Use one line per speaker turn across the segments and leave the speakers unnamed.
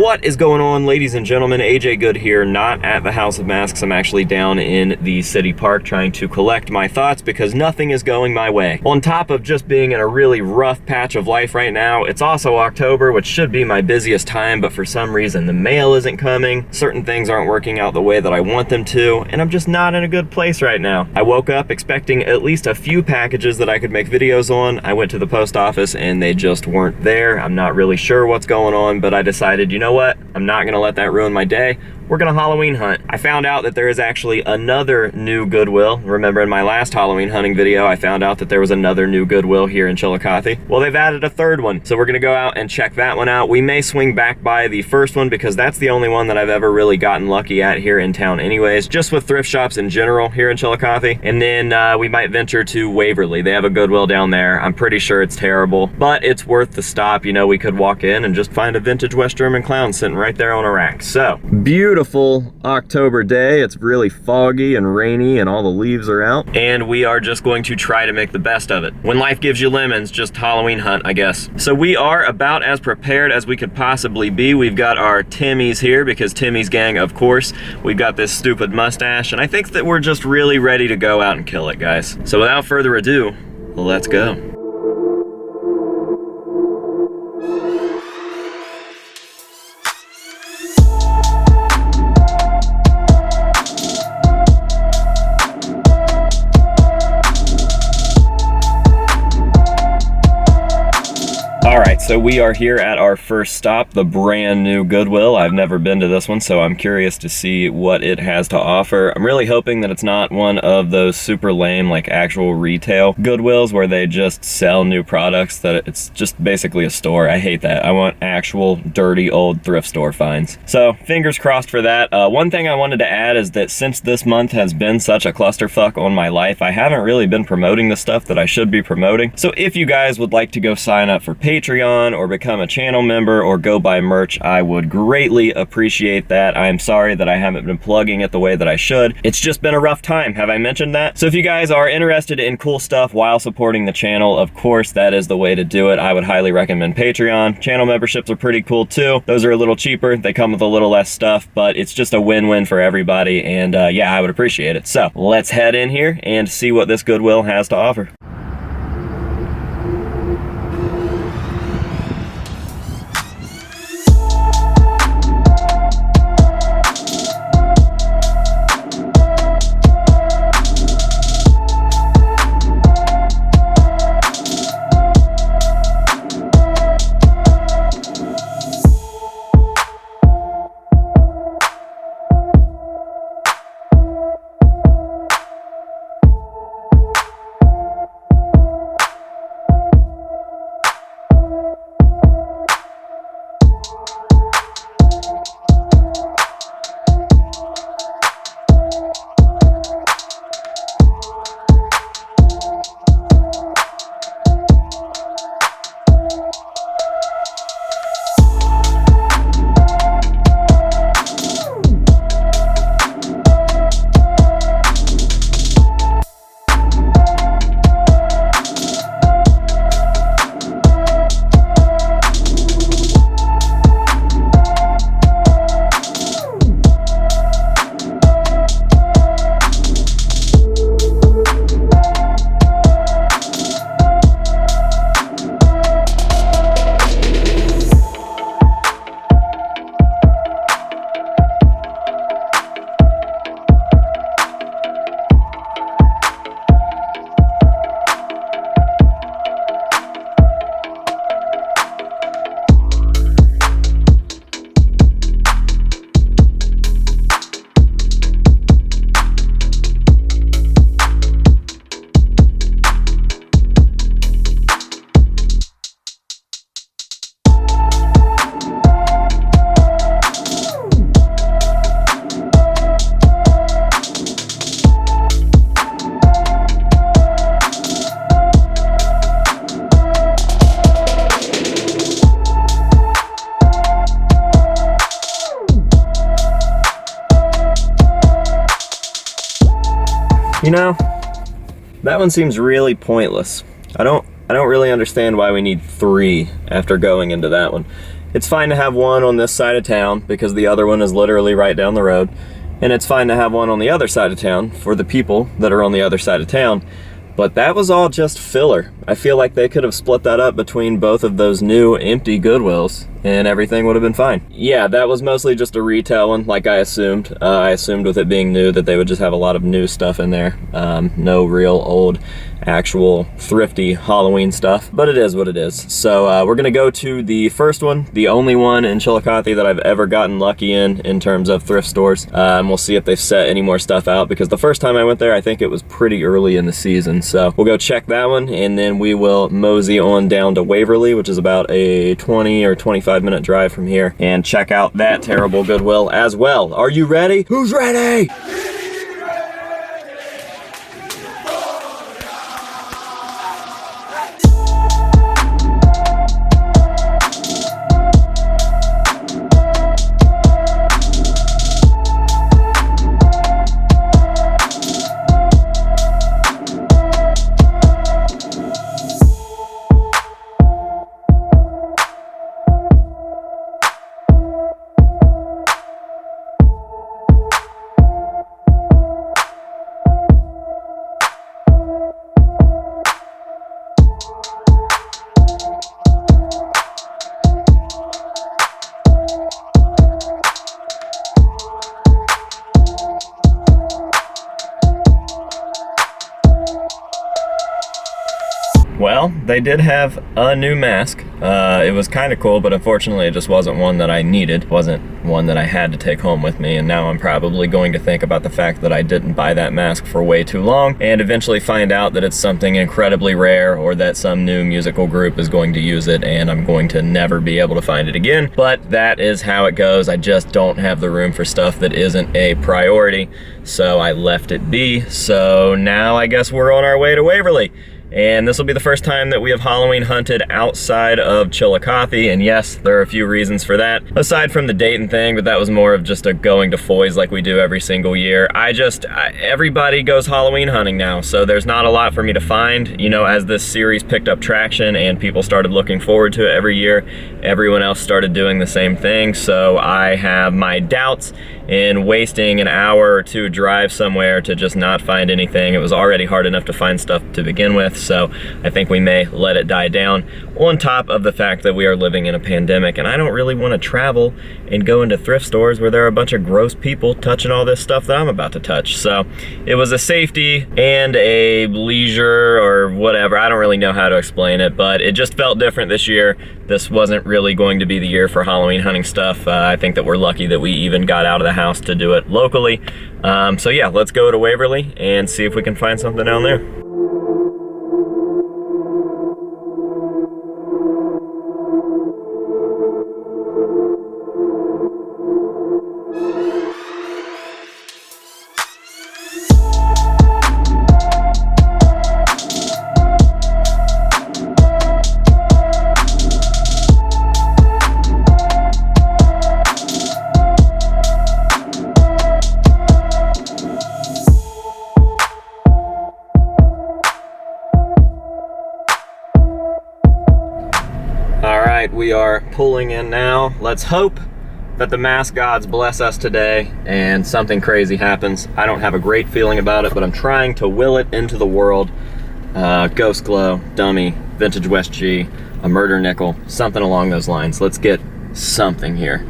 What is going on, ladies and gentlemen? AJ Good here, not at the House of Masks. I'm actually down in the city park trying to collect my thoughts because nothing is going my way. On top of just being in a really rough patch of life right now, it's also October, which should be my busiest time, but for some reason the mail isn't coming, certain things aren't working out the way that I want them to, and I'm just not in a good place right now. I woke up expecting at least a few packages that I could make videos on. I went to the post office and they just weren't there. I'm not really sure what's going on, but I decided, you know what? I'm not gonna let that ruin my day. We're gonna Halloween hunt. I found out that there is actually another new Goodwill. Remember in my last Halloween hunting video, I found out that there was another new Goodwill here in Chillicothe. Well, they've added a third one. So we're gonna go out and check that one out. We may swing back by the first one because that's the only one that I've ever really gotten lucky at here in town anyways, just with thrift shops in general here in Chillicothe. And then we might venture to Waverly. They have a Goodwill down there. I'm pretty sure it's terrible, but it's worth the stop. You know, we could walk in and just find a vintage West German clown sitting right there on a rack. So, beautiful October day. It's really foggy and rainy and all the leaves are out, and we are just going to try to make the best of it. When life gives you lemons, just Halloween hunt, I guess. So we are about as prepared as we could possibly be. We've got our Timmy's here because Timmy's gang, of course. We've got this stupid mustache, and I think that we're just really ready to go out and kill it, guys. So without further ado, let's go. So we are here at our first stop, the brand new Goodwill. I've never been to this one, so I'm curious to see what it has to offer. I'm really hoping that it's not one of those super lame, like actual retail Goodwills where they just sell new products, that it's just basically a store. I hate that. I want actual dirty old thrift store finds. So fingers crossed for that. One thing I wanted to add is that since this month has been such a clusterfuck on my life, I haven't really been promoting the stuff that I should be promoting. So if you guys would like to go sign up for Patreon or become a channel member or go buy merch, I would greatly appreciate that. I'm sorry that I haven't been plugging it the way that I should. It's just been a rough time. Have I mentioned that? So if you guys are interested in cool stuff while supporting the channel, of course, that is the way to do it. I would highly recommend Patreon. Channel memberships are pretty cool too. Those are a little cheaper. They come with a little less stuff, but it's just a win-win for everybody. And yeah, I would appreciate it. So let's head in here and see what this Goodwill has to offer. You know, that one seems really pointless. I don't really understand why we need 3 after going into that one. It's fine to have one on this side of town because the other one is literally right down the road. And it's fine to have one on the other side of town for the people that are on the other side of town. But that was all just filler. I feel like they could have split that up between both of those new empty Goodwills and everything would have been fine. Yeah, that was mostly just a retail one, like I assumed. I assumed with it being new that they would just have a lot of new stuff in there. No real old, actual, thrifty Halloween stuff, but it is what it is. So we're gonna go to the first one, the only one in Chillicothe that I've ever gotten lucky in terms of thrift stores. And we'll see if they've set any more stuff out, because the first time I went there, I think it was pretty early in the season. So we'll go check that one, and then we will mosey on down to Waverly, which is about a 20 or 25-minute drive from here, and check out that terrible Goodwill as well. Are you ready? Who's ready? Well, they did have a new mask. It was kind of cool, but unfortunately it just wasn't one that I needed. It wasn't one that I had to take home with me, and now I'm probably going to think about the fact that I didn't buy that mask for way too long, and eventually find out that it's something incredibly rare, or that some new musical group is going to use it, and I'm going to never be able to find it again. But that is how it goes. I just don't have the room for stuff that isn't a priority, so I left it be. So now I guess we're on our way to Waverly. And this will be the first time that we have Halloween hunted outside of Chillicothe, and yes, there are a few reasons for that, aside from the Dayton thing, but that was more of just a going to Foy's like we do every single year. Everybody goes Halloween hunting now, so there's not a lot for me to find. You know, as this series picked up traction and people started looking forward to it every year, everyone else started doing the same thing, so I have my doubts in wasting an hour or two drive somewhere to just not find anything. It was already hard enough to find stuff to begin with, so I think we may let it die down, on top of the fact that we are living in a pandemic and I don't really want to travel and go into thrift stores where there are a bunch of gross people touching all this stuff that I'm about to touch. So it was a safety and a leisure or whatever. I don't really know how to explain it, but it just felt different this year. This wasn't really going to be the year for Halloween hunting stuff. I think that we're lucky that we even got out of the house to do it locally. So yeah, let's go to Waverly and see if we can find something down there. We are pulling in now. Let's hope that the mask gods bless us today and something crazy happens. I don't have a great feeling about it, but I'm trying to will it into the world. Ghost glow, dummy, vintage West G, a murder nickel, something along those lines. Let's get something here.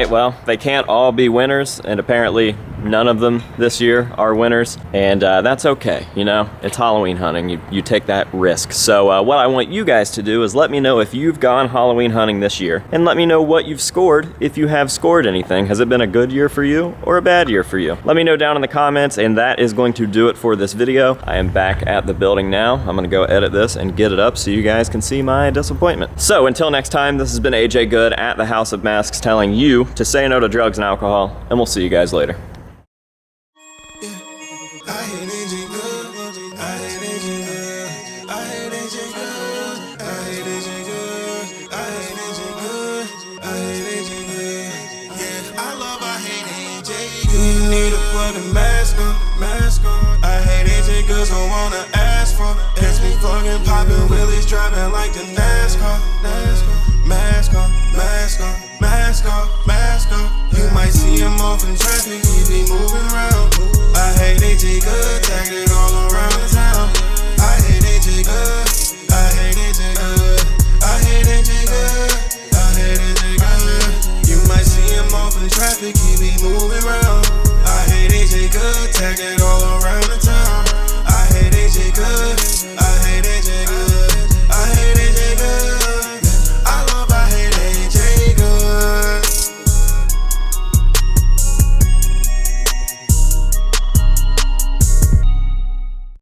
right, well, they can't all be winners, and apparently none of them this year are winners, and that's okay, you know? It's Halloween hunting, you take that risk. So what I want you guys to do is let me know if you've gone Halloween hunting this year, and let me know what you've scored, if you have scored anything. Has it been a good year for you, or a bad year for you? Let me know down in the comments, and that is going to do it for this video. I am back at the building now. I'm gonna go edit this and get it up so you guys can see my disappointment. So until next time, this has been AJ Good at the House of Masks telling you to say no to drugs and alcohol, and we'll see you guys later.
You need to put a mask on. I hate AJ girls don't wanna ask for. Catch me fucking popping wheelies, driving like the NASCAR. Mask on, mask on, mask on, mask on. You might see him off in traffic, he be moving around. I hate AJ good, tagged it on.